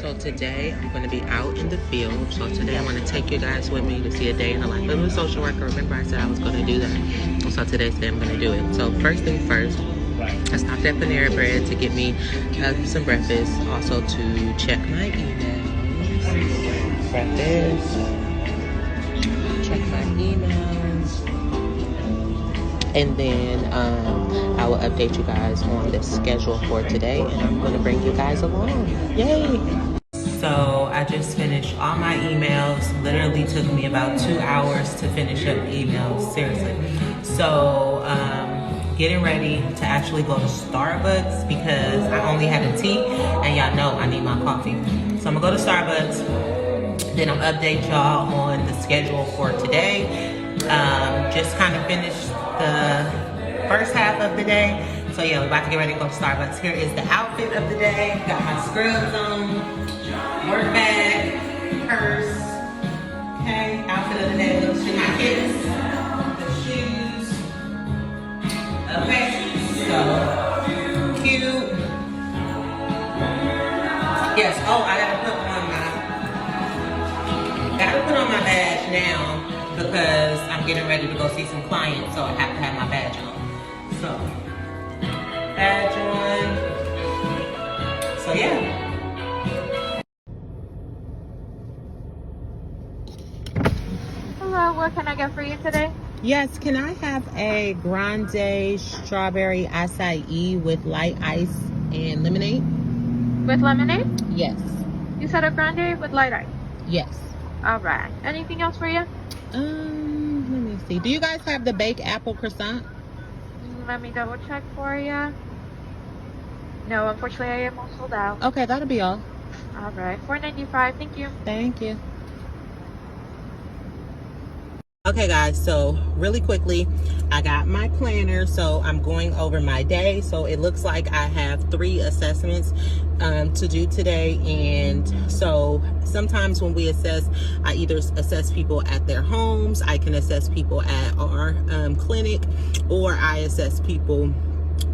So today I'm going to be out in the field. So today I want to take you guys with me to see a day in the life of a social worker. Remember I said I was going to do that. So today's the day I'm going to do it. So first thing first, I stopped at Panera Bread to get me some breakfast. Also to check my emails. Breakfast. Check my emails. And then I will update you guys on the schedule for today, and I'm going to bring you guys along. Yay! So I just finished all my emails. Literally took me about 2 hours to finish up emails, seriously. So getting ready to actually go to Starbucks because I only had a tea, and y'all know I need my coffee. So I'm gonna go to Starbucks, then I'll update y'all on the schedule for today. Just kind of finished the first half of the day. So yeah, we're about to get ready to go to Starbucks. Here is the outfit of the day. Got my scrubs on, work bag, purse. Okay, outfit of the day. Looks to my kids, the shoes. Okay, so cute. Yes. Oh, I gotta put on my badge now, because I'm getting ready to go see some clients, so I have to have my badge on. So, badge on. So yeah. Hello, what can I get for you today? Yes, can I have a grande strawberry acai with light ice and lemonade? With lemonade? Yes. You said a grande with light ice? Yes. Alright. Anything else for you? Let me see. Do you guys have the baked apple croissant? Let me double check for you. No, unfortunately I am all sold out. Okay, that'll be all. Alright, $4.95. Thank you. Thank you. Okay guys, so really quickly, I got my planner, so I'm going over my day. So it looks like I have 3 assessments to do today, and so sometimes when we assess, I either assess people at their homes, I can assess people at our clinic, or I assess people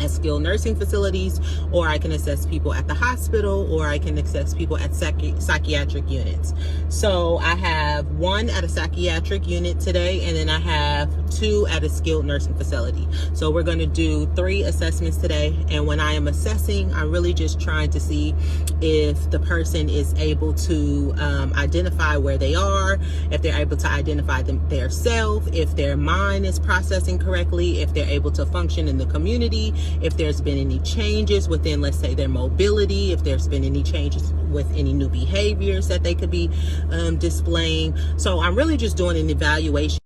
at skilled nursing facilities, or I can assess people at the hospital, or I can assess people at psychiatric units. So I have 1 at a psychiatric unit today, and then I have 2 at a skilled nursing facility. So we're going to do 3 assessments today, and when I am assessing, I'm really just trying to see if the person is able to identify where they are, if they're able to identify their self, if their mind is processing correctly, if they're able to function in the community, if there's been any changes within, let's say, their mobility, if there's been any changes with any new behaviors that they could be displaying. So I'm really just doing an evaluation.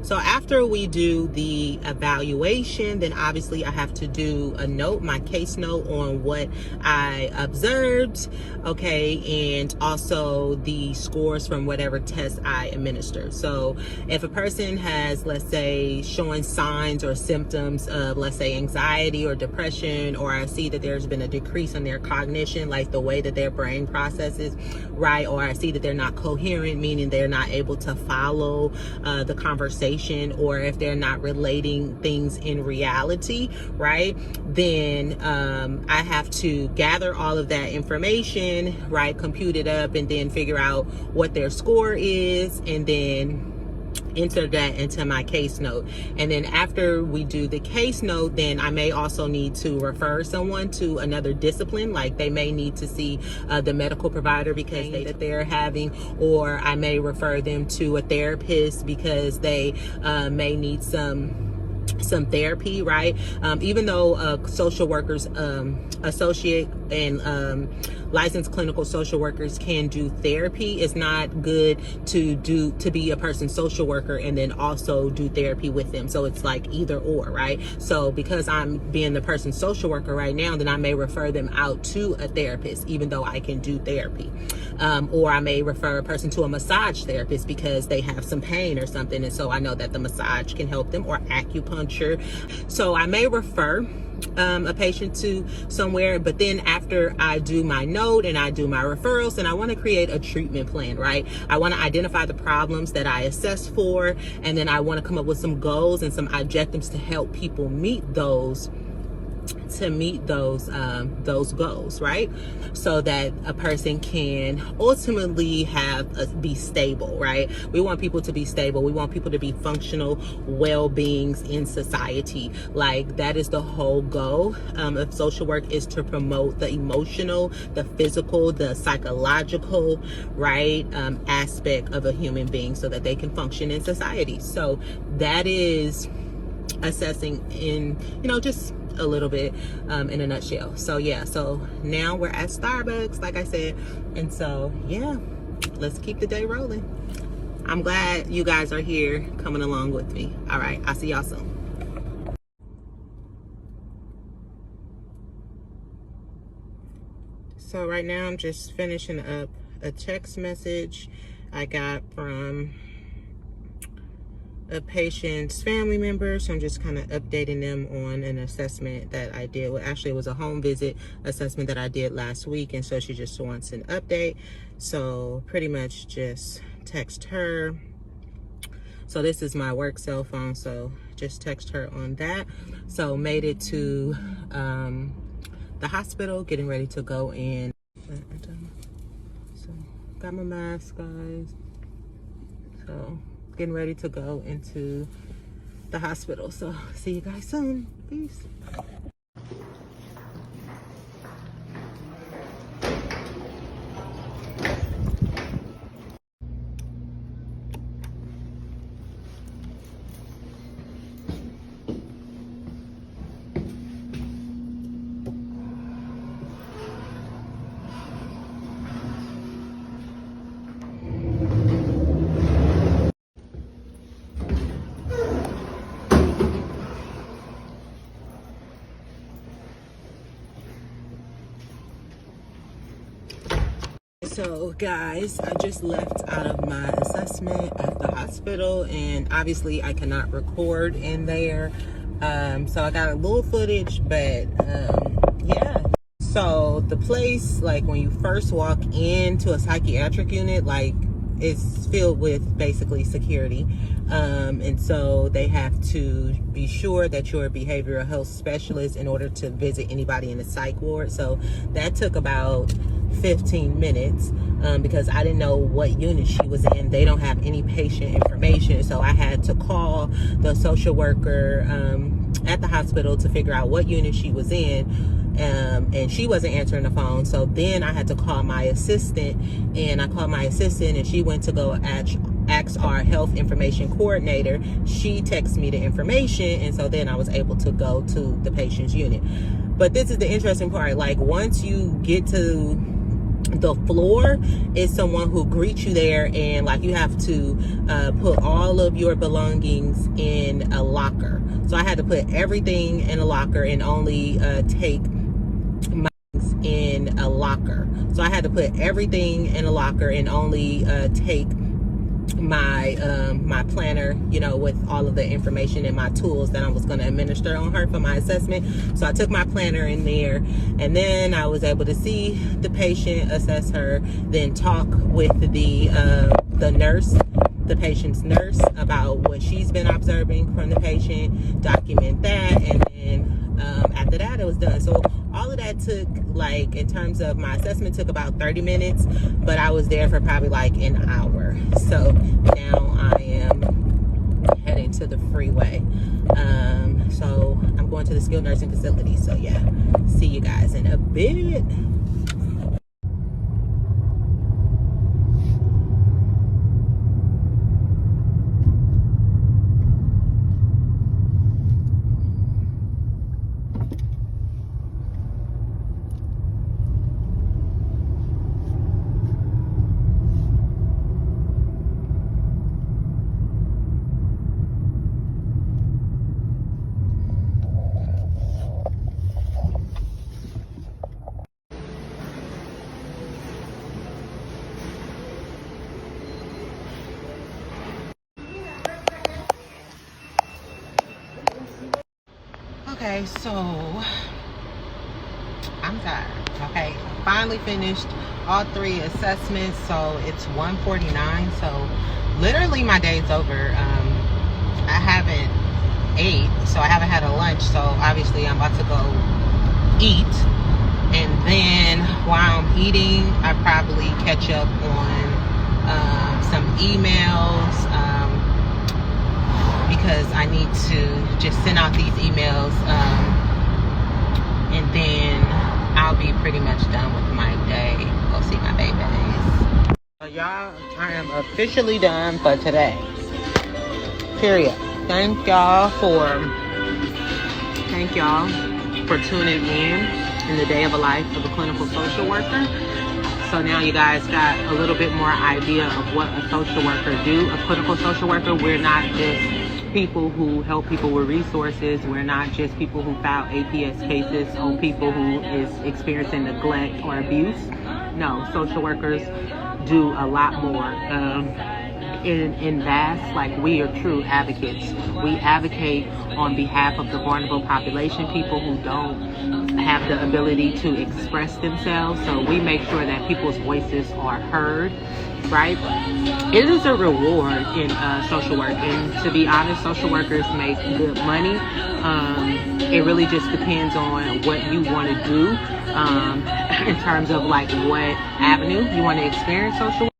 So after we do the evaluation, then obviously I have to do a note, my case note on what I observed, okay, and also the scores from whatever test I administer. So if a person has, let's say, showing signs or symptoms of, let's say, anxiety or depression, or I see that there's been a decrease in their cognition, like the way that their brain processes, right, or I see that they're not coherent, meaning they're not able to follow the conversation, or if they're not relating things in reality, right, then I have to gather all of that information, right, compute it up, and then figure out what their score is, and then enter that into my case note. And then after we do the case note, then I may also need to refer someone to another discipline, like they may need to see the medical provider because they're having, or I may refer them to a therapist because they may need some therapy, right? Even though social workers, associate and licensed clinical social workers can do therapy, it's not good to be a person's social worker and then also do therapy with them. So it's like either or, right? So because I'm being the person's social worker right now, then I may refer them out to a therapist, even though I can do therapy. Or I may refer a person to a massage therapist because they have some pain or something, and so I know that the massage can help them, or acupuncture. So I may refer a patient to somewhere, but then after I do my note and I do my referrals, and I want to create a treatment plan, right? I want to identify the problems that I assess for, and then I want to come up with some goals and some objectives to help people meet those to meet those goals, right? So that a person can ultimately be stable, right? We want people to be stable. We want people to be functional well-beings in society. Like, that is the whole goal of social work, is to promote the emotional, the physical, the psychological, right, aspect of a human being so that they can function in society. So that is assessing in, just a little bit in a nutshell. So yeah, so now we're at Starbucks, like I said, and so yeah, let's keep the day rolling. I'm glad you guys are here coming along with me. All right, I'll see y'all soon. So right now I'm just finishing up a text message I got from a patient's family member. So I'm just kind of updating them on an assessment that I did. Well, actually, it was a home visit assessment that I did last week, and so she just wants an update. So pretty much just text her. So this is my work cell phone, so just text her on that. So made it to the hospital, getting ready to go in. So got my mask, guys. So getting ready to go into the hospital. So see you guys soon. Peace. So guys, I just left out of my assessment at the hospital, and obviously I cannot record in there. So I got a little footage, but yeah. So the place, like when you first walk into a psychiatric unit, like it's filled with basically security. And so they have to be sure that you're a behavioral health specialist in order to visit anybody in the psych ward. So that took about 15 minutes because I didn't know what unit she was in. They don't have any patient information, so I had to call the social worker at the hospital to figure out what unit she was in, and she wasn't answering the phone. So then I had to call my assistant, and I called my assistant, and she went to go ask our health information coordinator. She texted me the information, and so then I was able to go to the patient's unit. But this is the interesting part. Like, once you get to the floor, is someone who greets you there, and like you have to put all of your belongings in a locker. So I had to put everything in a locker and only take my things in a locker. So I had to put everything in a locker and only take my my planner, you know, with all of the information and my tools that I was going to administer on her for my assessment. So I took my planner in there, and then I was able to see the patient, assess her, then talk with the nurse, the patient's nurse, about what she's been observing from the patient, document that, and then after that it was done. So all of that took, like, in terms of my assessment, took about 30 minutes, but I was there for probably like an hour. So now I am heading to the freeway. So I'm going to the skilled nursing facility. So yeah, see you guys in a bit. Okay, so I'm tired. Okay, finally finished all 3 assessments. So it's 1:49. So literally my day's over. I haven't ate, so I haven't had a lunch. lunch, so obviously I'm about to go eat. And then while I'm eating, I probably catch up on some emails because I need to just send out these emails, and then I'll be pretty much done with my day. Go see my babies. So y'all, I am officially done for today. Period. Thank y'all for tuning in the day of a life of a clinical social worker. So now you guys got a little bit more idea of what a social worker do. A clinical social worker, we're not just people who help people with resources. We're not just people who file APS cases on people who is experiencing neglect or abuse. No, social workers do a lot more. In VAST, like, we are true advocates. We advocate on behalf of the vulnerable population, people who don't have the ability to express themselves. So we make sure that people's voices are heard, right? It is a reward in social work, and to be honest, social workers make good money. It really just depends on what you want to do in terms of like what avenue you want to experience social work.